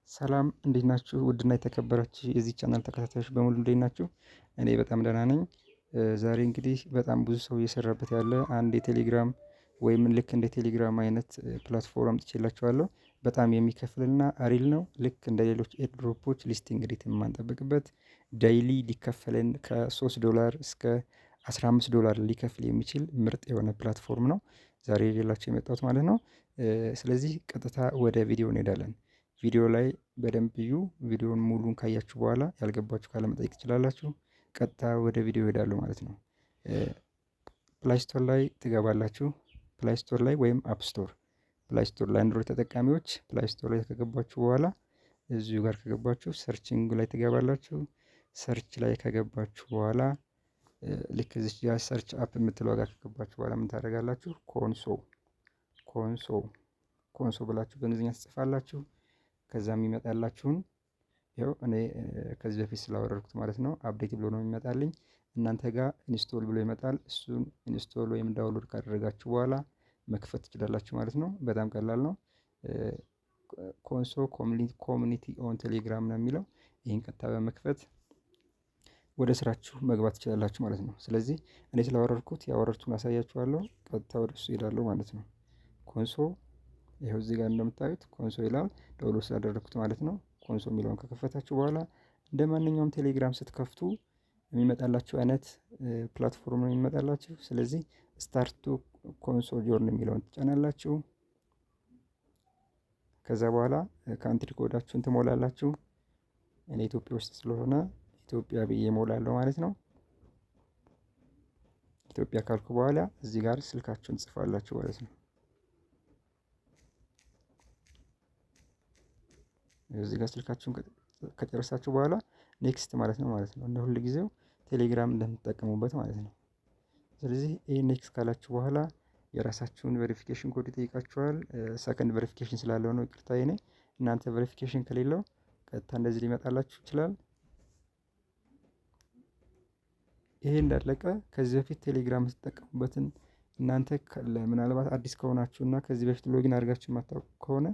ሰላም እንዴት ናችሁ? ውድና የተከበራችሁ የዚህ ቻናል ተከታታዮች በሙሉ እንዴት ናችሁ? እኔ በጣም ደህና ነኝ። ዛሬ እንግዲህ በጣም ብዙ ሰው እየሰራበት ያለ አንድ የቴሌግራም ወይም ልክ እንደ ቴሌግራም አይነት ፕላትፎርም አምጥቼላችኋለሁ። በጣም የሚከፍልና አሪል ነው። ልክ እንደ ሌሎች ኤርድሮፖች ሊስቲንግ ሬት የማንጠብቅበት ዳይሊ ሊከፈለን ከ$3 እስከ $15 ሊከፍል የሚችል ምርጥ የሆነ ፕላትፎርም ነው ዛሬ ይዤላችሁ የመጣሁት ማለት ነው። ስለዚህ ቀጥታ ወደ ቪዲዮ እንሄዳለን። ቪዲዮ ላይ በደንብ እዩ። ቪዲዮውን ሙሉን ካያችሁ በኋላ ያልገባችሁ ካለ መጠየቅ ትችላላችሁ። ቀጥታ ወደ ቪዲዮ ይሄዳሉ ማለት ነው። ፕላይ ስቶር ላይ ትገባላችሁ። ፕላይ ስቶር ላይ ወይም አፕ ስቶር። ፕላይ ስቶር ላይ አንድሮይድ ተጠቃሚዎች ፕላይ ስቶር ላይ ከገባችሁ በኋላ እዚሁ ጋር ከገባችሁ ሰርችንግ ላይ ትገባላችሁ። ሰርች ላይ ከገባችሁ በኋላ ልክ እዚህ ጋር ሰርች አፕ የምትለው ጋር ከገባችሁ በኋላ ምን ታደርጋላችሁ? ኮንሶ ብላችሁ በእንግሊዝኛ ትጽፋላችሁ። ከዛ የሚመጣላችሁን ይኸው እኔ ከዚህ በፊት ስላወረድኩት ማለት ነው አፕዴት ብሎ ነው የሚመጣልኝ። እናንተ ጋር ኢንስቶል ብሎ ይመጣል። እሱን ኢንስቶል ወይም ዳውንሎድ ካደረጋችሁ በኋላ መክፈት ትችላላችሁ ማለት ነው። በጣም ቀላል ነው። ኮንሶ ኮሚኒቲ ኦን ቴሌግራም ነው የሚለው። ይህን ቀጥታ በመክፈት ወደ ስራችሁ መግባት ትችላላችሁ ማለት ነው። ስለዚህ እኔ ስላወረድኩት ያወረድኩትን አሳያችኋለሁ። ቀጥታ ወደ እሱ እሄዳለሁ ማለት ነው። ኮንሶ ይኸው እዚህ ጋር እንደምታዩት ኮንሶ ይላል። ዳውንሎድ ስላደረግኩት ማለት ነው። ኮንሶ የሚለውን ከከፈታችሁ በኋላ እንደ ማንኛውም ቴሌግራም ስትከፍቱ የሚመጣላችሁ አይነት ፕላትፎርም ነው የሚመጣላችሁ። ስለዚህ ስታርቱ ኮንሶ ጆርን የሚለውን ትጫናላችሁ። ከዛ በኋላ ካንትሪ ኮዳችሁን ትሞላላችሁ። እኔ ኢትዮጵያ ውስጥ ስለሆነ ኢትዮጵያ ብዬ እሞላለሁ ማለት ነው። ኢትዮጵያ ካልኩ በኋላ እዚህ ጋር ስልካችሁን ትጽፋላችሁ ማለት ነው። እዚህ ጋር ስልካችሁን ከጨረሳችሁ በኋላ ኔክስት ማለት ነው እንደ ሁል ጊዜው ቴሌግራም እንደምትጠቀሙበት ማለት ነው። ስለዚህ ይሄ ኔክስት ካላችሁ በኋላ የራሳችሁን ቬሪፊኬሽን ኮድ ይጠይቃችኋል። ሰከንድ ቬሪፊኬሽን ስላለው ነው ይቅርታ። የኔ እናንተ ቬሪፊኬሽን ከሌለው ቀጥታ እንደዚህ ሊመጣላችሁ ይችላል። ይሄ እንዳለቀ ከዚህ በፊት ቴሌግራም ስትጠቀሙበትን እናንተ ምናልባት አዲስ ከሆናችሁና ከዚህ በፊት ሎጊን አድርጋችሁ የማታውቁ ከሆነ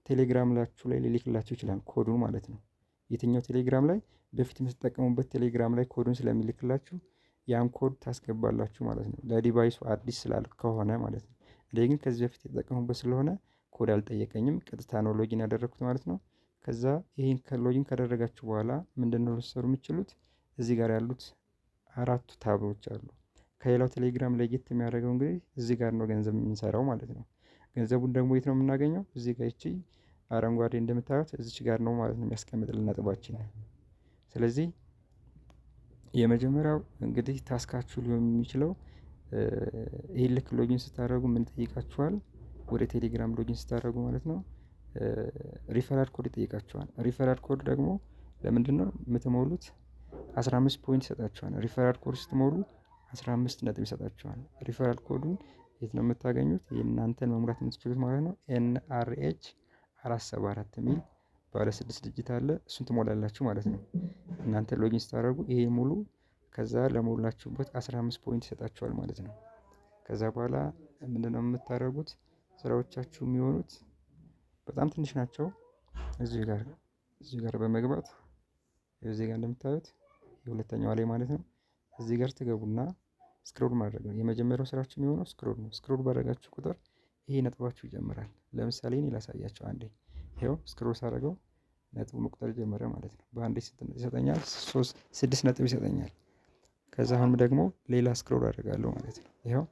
ቴሌግራም ላችሁ ላይ ሊልክላችሁ ይችላል ኮዱን ማለት ነው። የትኛው ቴሌግራም ላይ በፊት የምትጠቀሙበት ቴሌግራም ላይ ኮዱን ስለሚልክላችሁ ያን ኮድ ታስገባላችሁ ማለት ነው። ለዲቫይሱ አዲስ ከሆነ ማለት ነው። እኔ ግን ከዚህ በፊት የተጠቀሙበት ስለሆነ ኮድ አልጠየቀኝም። ቀጥታ ነው ሎጊን ያደረኩት ማለት ነው። ከዛ ይሄን ሎጊን ካደረጋችሁ በኋላ ምንድነው ልትሰሩ የምትችሉት? እዚህ ጋር ያሉት 4 ታቦች አሉ። ከሌላው ቴሌግራም ለየት የሚያደርገው እንግዲህ እዚህ ጋር ነው ገንዘብ የምንሰራው ማለት ነው። ገንዘቡን ደግሞ የት ነው የምናገኘው? እዚህ ጋር ይቺ አረንጓዴ እንደምታዩት እዚች ጋር ነው ማለት ነው የሚያስቀምጥልን ነጥባችን። ስለዚህ የመጀመሪያው እንግዲህ ታስካችሁ ሊሆን የሚችለው ይሄን ልክ ሎጊን ስታደርጉ ምን ጠይቃችኋል? ወደ ቴሌግራም ሎጊን ስታደርጉ ማለት ነው ሪፈራል ኮድ ይጠይቃችኋል። ሪፈራል ኮድ ደግሞ ለምንድነው የምትሞሉት? 15 ፖይንት ይሰጣችኋል። ሪፈራል ኮድ ስትሞሉ 15 ነጥብ ይሰጣችኋል። ሪፈራል ኮዱን የት ነው የምታገኙት? የእናንተን መሙላት የምትችሉት ማለት ነው። NRH 474 የሚል ባለ 6 ዲጂት አለ። እሱን ትሞላላችሁ ማለት ነው። እናንተ ሎጊን ስታደርጉ ይሄ ሙሉ ከዛ ለሞላችሁበት 15 ፖይንት ይሰጣችኋል ማለት ነው። ከዛ በኋላ ምንድነው የምታደርጉት? ስራዎቻችሁ የሚሆኑት በጣም ትንሽ ናቸው። እዚህ ጋር በመግባት እዚህ ጋር እንደምታዩት የሁለተኛው ላይ ማለት ነው እዚህ ጋር ትገቡና ስክሮል ማድረግ ነው። የመጀመሪያው ስራችሁ የሚሆነው ስክሮል ነው። ስክሮል ባደረጋችሁ ቁጥር ይሄ ነጥባችሁ ይጀምራል። ለምሳሌ እኔ ላሳያችሁ አንዴ። ይሄው ስክሮል ሳደርገው ነጥቡ መቁጠር ጀመረ ማለት ነው። በአንዴ ይሰጠኛል 6 ነጥብ ይሰጠኛል። ከዛ አሁንም ደግሞ ሌላ ስክሮል አደርጋለሁ ማለት ነው። ይሄው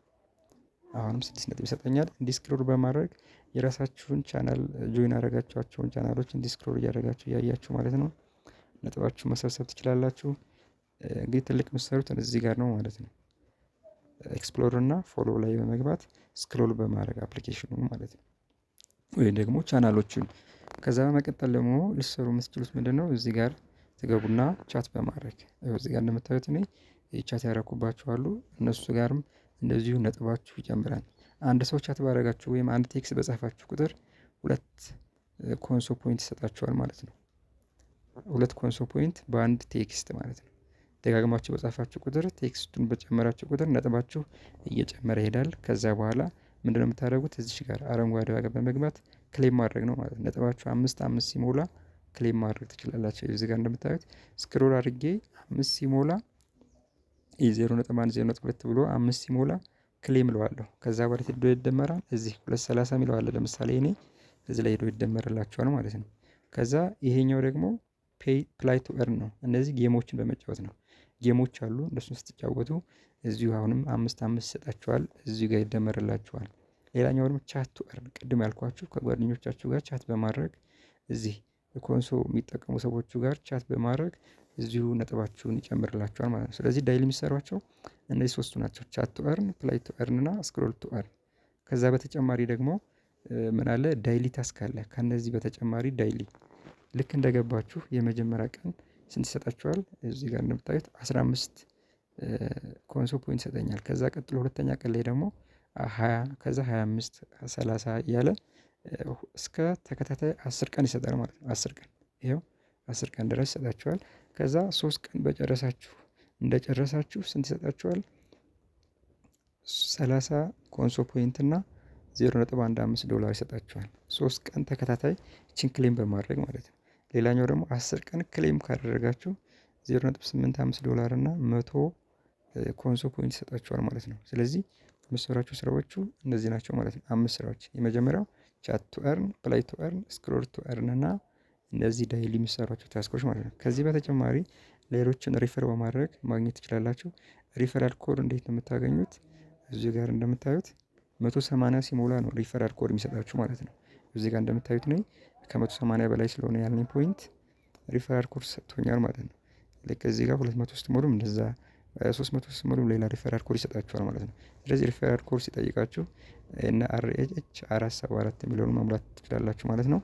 አሁንም 6 ነጥብ ይሰጠኛል። እንዲህ ስክሮል በማድረግ የራሳችሁን ቻናል ጆይን ያደረጋችኋቸውን ቻናሎች እንዲህ ስክሮል እያደረጋችሁ እያያችሁ ማለት ነው ነጥባችሁ መሰብሰብ ትችላላችሁ። እንግዲህ ትልቅ የምትሰሩት እዚህ ጋር ነው ማለት ነው። ኤክስፕሎር እና ፎሎ ላይ በመግባት ስክሮል በማድረግ አፕሊኬሽኑን ማለት ነው ወይም ደግሞ ቻናሎቹን። ከዛ በመቀጠል ደግሞ ልትሰሩ የምትችሉት ምንድነው? እዚህ ጋር ትገቡና ቻት በማድረግ እዚህ ጋር እንደምታዩት እኔ ቻት ያደረኩባችሁ አሉ። እነሱ ጋርም እንደዚሁ ነጥባችሁ ይጨምራል። አንድ ሰው ቻት ባደረጋችሁ ወይም አንድ ቴክስት በጻፋችሁ ቁጥር 2 ኮንሶ ፖይንት ይሰጣችኋል ማለት ነው። 2 ኮንሶ ፖይንት በአንድ ቴክስት ማለት ነው። ደጋግማችሁ በጻፋችሁ ቁጥር ቴክስቱን በጨመራችሁ ቁጥር ነጥባችሁ እየጨመረ ይሄዳል። ከዛ በኋላ ምንድነው የምታደርጉት? እዚች ጋር አረንጓዴ ዋጋ በመግባት ክሌም ማድረግ ነው ማለት ነው። ነጥባችሁ 5 ሲሞላ ክሌም ማድረግ ትችላላችሁ። እዚህ ጋር እንደምታዩት ስክሮል አድርጌ 5 ሲሞላ 0.1 ብሎ 5 ሲሞላ ክሌም እለዋለሁ። ከዛ በኋላ ሄዶ ይደመራል። እዚህ 230 የሚለው አለ ለምሳሌ እኔ እዚህ ላይ ሄዶ ይደመርላችኋል ማለት ነው። ከዛ ይሄኛው ደግሞ ፕላይ ቱ ኤርን ነው። እነዚህ ጌሞችን በመጫወት ነው። ጌሞች አሉ እነሱን ስትጫወቱ እዚሁ አሁንም 5 ይሰጣችኋል፣ እዚሁ ጋር ይደመርላችኋል። ሌላኛው ደግሞ ቻት ቱ ኤርን ቅድም ያልኳችሁ ከጓደኞቻችሁ ጋር ቻት በማድረግ እዚህ ኮንሶ የሚጠቀሙ ሰዎቹ ጋር ቻት በማድረግ እዚሁ ነጥባችሁን ይጨምርላችኋል ማለት ነው። ስለዚህ ዳይሊ የሚሰሯቸው እነዚህ ሶስቱ ናቸው፣ ቻት ቱ ኤርን፣ ፕላይ ቱ ኤርን እና ስክሮል ቱ ኤርን። ከዛ በተጨማሪ ደግሞ ምን አለ ዳይሊ ታስክ አለ። ከነዚህ በተጨማሪ ዳይሊ ልክ እንደገባችሁ የመጀመሪያ ቀን ስንት ይሰጣችኋል? እዚህ ጋር እንደምታዩት 15 ኮንሶ ፖይንት ይሰጠኛል። ከዛ ቀጥሎ ሁለተኛ ቀን ላይ ደግሞ 20 ከዛ 25 30 እያለ እስከ ተከታታይ 10 ቀን ይሰጣል ማለት ነው። 10 ቀን ይኸው 10 ቀን ድረስ ይሰጣችኋል። ከዛ 3 ቀን እንደጨረሳችሁ ስንት ይሰጣችኋል? 30 ኮንሶ ፖይንት እና $0.15 ይሰጣችኋል። 3 ቀን ተከታታይ ይችን ክሌም በማድረግ ማለት ነው። ሌላኛው ደግሞ 10 ቀን ክሌም ካደረጋችሁ $0.85 እና 100 ኮንሶ ፖይንት ይሰጣችኋል ማለት ነው። ስለዚህ የምትሰሯቸው ስራዎቹ እነዚህ ናቸው ማለት ነው። 5 ስራዎች። የመጀመሪያው ቻት ቱ ኤርን፣ ፕላይ ቱ ኤርን፣ ስክሮል ቱ ኤርን እና እነዚህ ዳይሊ የሚሰሯቸው ታስኮች ማለት ነው። ከዚህ በተጨማሪ ሌሎችን ሪፈር በማድረግ ማግኘት ትችላላችሁ። ሪፈራል ኮድ እንዴት ነው የምታገኙት? እዚህ ጋር እንደምታዩት 180 ሲሞላ ነው ሪፈራል ኮድ የሚሰጣችሁ ማለት ነው። እዚህ ጋር እንደምታዩት ነው ከ180 በላይ ስለሆነ ያለኝ ፖይንት ሪፈራል ኮድ ሰጥቶኛል ማለት ነው። ልክ እዚህ ጋር 200 ስትሞሉም እንደዛ 300 ስትሞሉም ሌላ ሪፈራል ኮድ ይሰጣችኋል ማለት ነው። ስለዚህ ሪፈራል ኮድ ሲጠይቃችሁ እና አርኤች 474 የሚለውን መሙላት ትችላላችሁ ማለት ነው።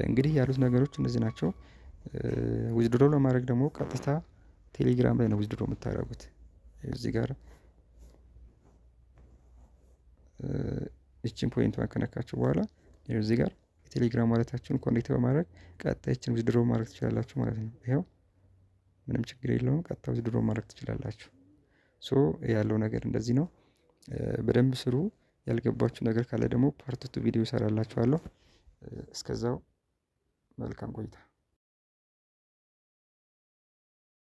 እንግዲህ ያሉት ነገሮች እነዚህ ናቸው። ዊዝድሮ ለማድረግ ደግሞ ቀጥታ ቴሌግራም ላይ ነው ዊዝድሮ የምታደርጉት። እዚህ ጋር እቺን ፖይንቷን ከነካችሁ በኋላ እዚህ ጋር የቴሌግራም ዋሌታችሁን ኮኔክት በማድረግ ቀጥታ እቺን ዊዝድሮ ማድረግ ትችላላችሁ ማለት ነው። ይኸው ምንም ችግር የለውም። ቀጥታ ዊዝድሮ ማድረግ ትችላላችሁ። ሶ ያለው ነገር እንደዚህ ነው። በደንብ ስሩ። ያልገባችሁ ነገር ካለ ደግሞ ፓርት 2 ቪዲዮ እሰራላችኋለሁ። እስከዛው መልካም ቆይታ